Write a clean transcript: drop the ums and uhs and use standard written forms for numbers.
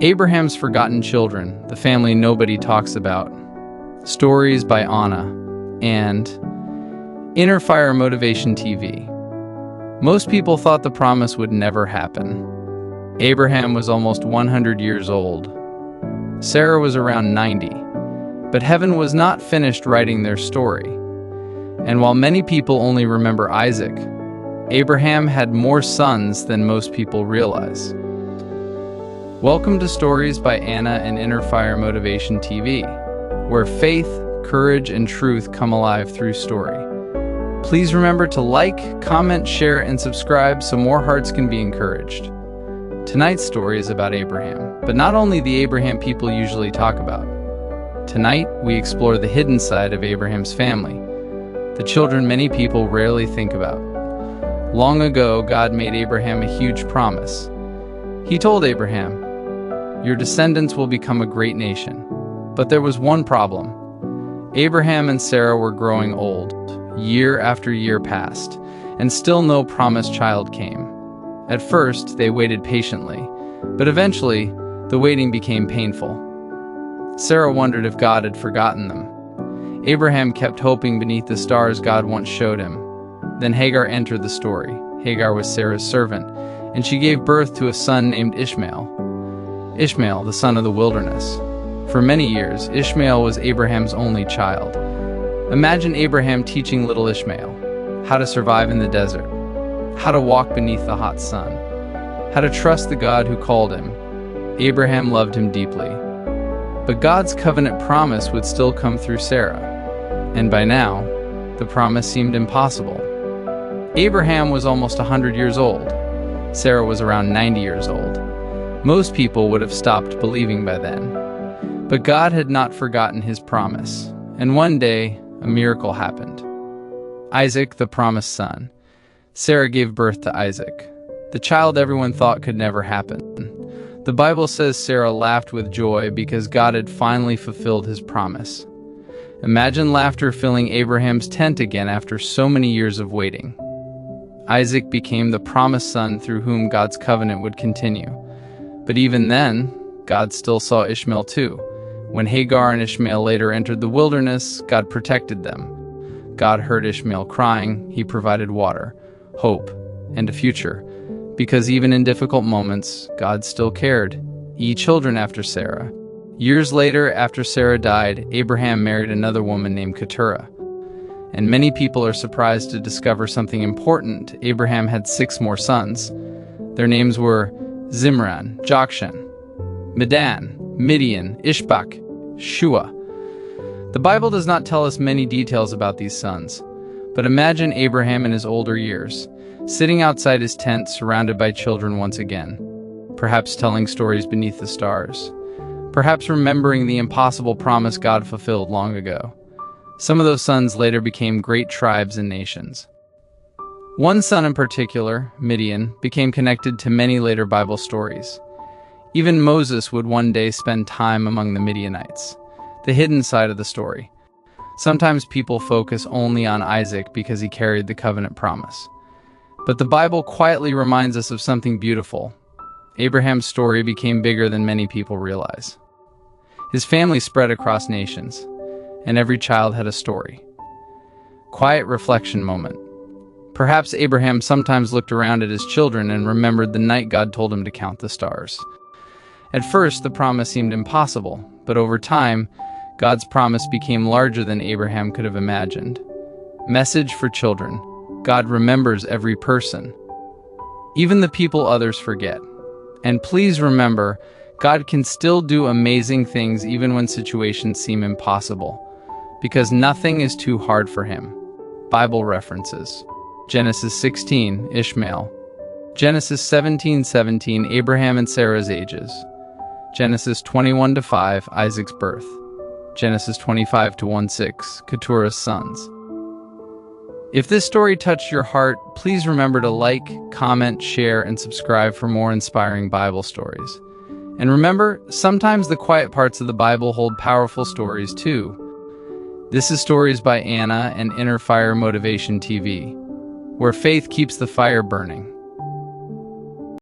Abraham's Forgotten Children, the family nobody talks about. Stories by Anna, and Inner Fire Motivation TV. Most people thought the promise would never happen. Abraham was almost 100 years old. Sarah was around 90. But heaven was not finished writing their story. And while many people only remember Isaac, Abraham had more sons than most people realize. Welcome to Stories by Anna and Inner Fire Motivation TV, where faith, courage, and truth come alive through story. Please remember to like, comment, share, and subscribe so more hearts can be encouraged. Tonight's story is about Abraham, but not only the Abraham people usually talk about. Tonight, we explore the hidden side of Abraham's family, the children many people rarely think about. Long ago, God made Abraham a huge promise. He told Abraham, "Your descendants will become a great nation." But there was one problem. Abraham and Sarah were growing old. Year after year passed, and still no promised child came. At first, they waited patiently, but eventually, the waiting became painful. Sarah wondered if God had forgotten them. Abraham kept hoping beneath the stars God once showed him. Then Hagar entered the story. Hagar was Sarah's servant, and she gave birth to a son named Ishmael. Ishmael, the son of the wilderness. For many years, Ishmael was Abraham's only child. Imagine Abraham teaching little Ishmael how to survive in the desert, how to walk beneath the hot sun, how to trust the God who called him. Abraham loved him deeply. But God's covenant promise would still come through Sarah. And by now, the promise seemed impossible. Abraham was almost 100 years old. Sarah was around 90 years old. Most people would have stopped believing by then. But God had not forgotten his promise. And one day, a miracle happened. Isaac, the promised son. Sarah gave birth to Isaac, the child everyone thought could never happen. The Bible says Sarah laughed with joy because God had finally fulfilled his promise. Imagine laughter filling Abraham's tent again after so many years of waiting. Isaac became the promised son through whom God's covenant would continue. But even then, God still saw Ishmael too. When Hagar and Ishmael later entered the wilderness, God protected them. God heard Ishmael crying. He provided water, hope, and a future. Because even in difficult moments, God still cared. Children after Sarah. Years later, after Sarah died, Abraham married another woman named Keturah. And many people are surprised to discover something important. Abraham had 6 more sons. Their names were Zimran, Jokshan, Medan, Midian, Ishbak, Shua. The Bible does not tell us many details about these sons, but imagine Abraham in his older years, sitting outside his tent surrounded by children once again, perhaps telling stories beneath the stars, perhaps remembering the impossible promise God fulfilled long ago. Some of those sons later became great tribes and nations. One son in particular, Midian, became connected to many later Bible stories. Even Moses would one day spend time among the Midianites, the hidden side of the story. Sometimes people focus only on Isaac because he carried the covenant promise. But the Bible quietly reminds us of something beautiful. Abraham's story became bigger than many people realize. His family spread across nations, and every child had a story. Quiet reflection moment. Perhaps Abraham sometimes looked around at his children and remembered the night God told him to count the stars. At first, the promise seemed impossible, but over time, God's promise became larger than Abraham could have imagined. Message for children. God remembers every person, even the people others forget. And please remember, God can still do amazing things even when situations seem impossible, because nothing is too hard for him. Bible references. Genesis 16, Ishmael. Genesis 17:17, Abraham and Sarah's ages. Genesis 21-5, Isaac's birth. Genesis 25-16, Keturah's sons. If this story touched your heart, please remember to like, comment, share, and subscribe for more inspiring Bible stories. And remember, sometimes the quiet parts of the Bible hold powerful stories too. This is Stories by Anna and Inner Fire Motivation TV, where faith keeps the fire burning.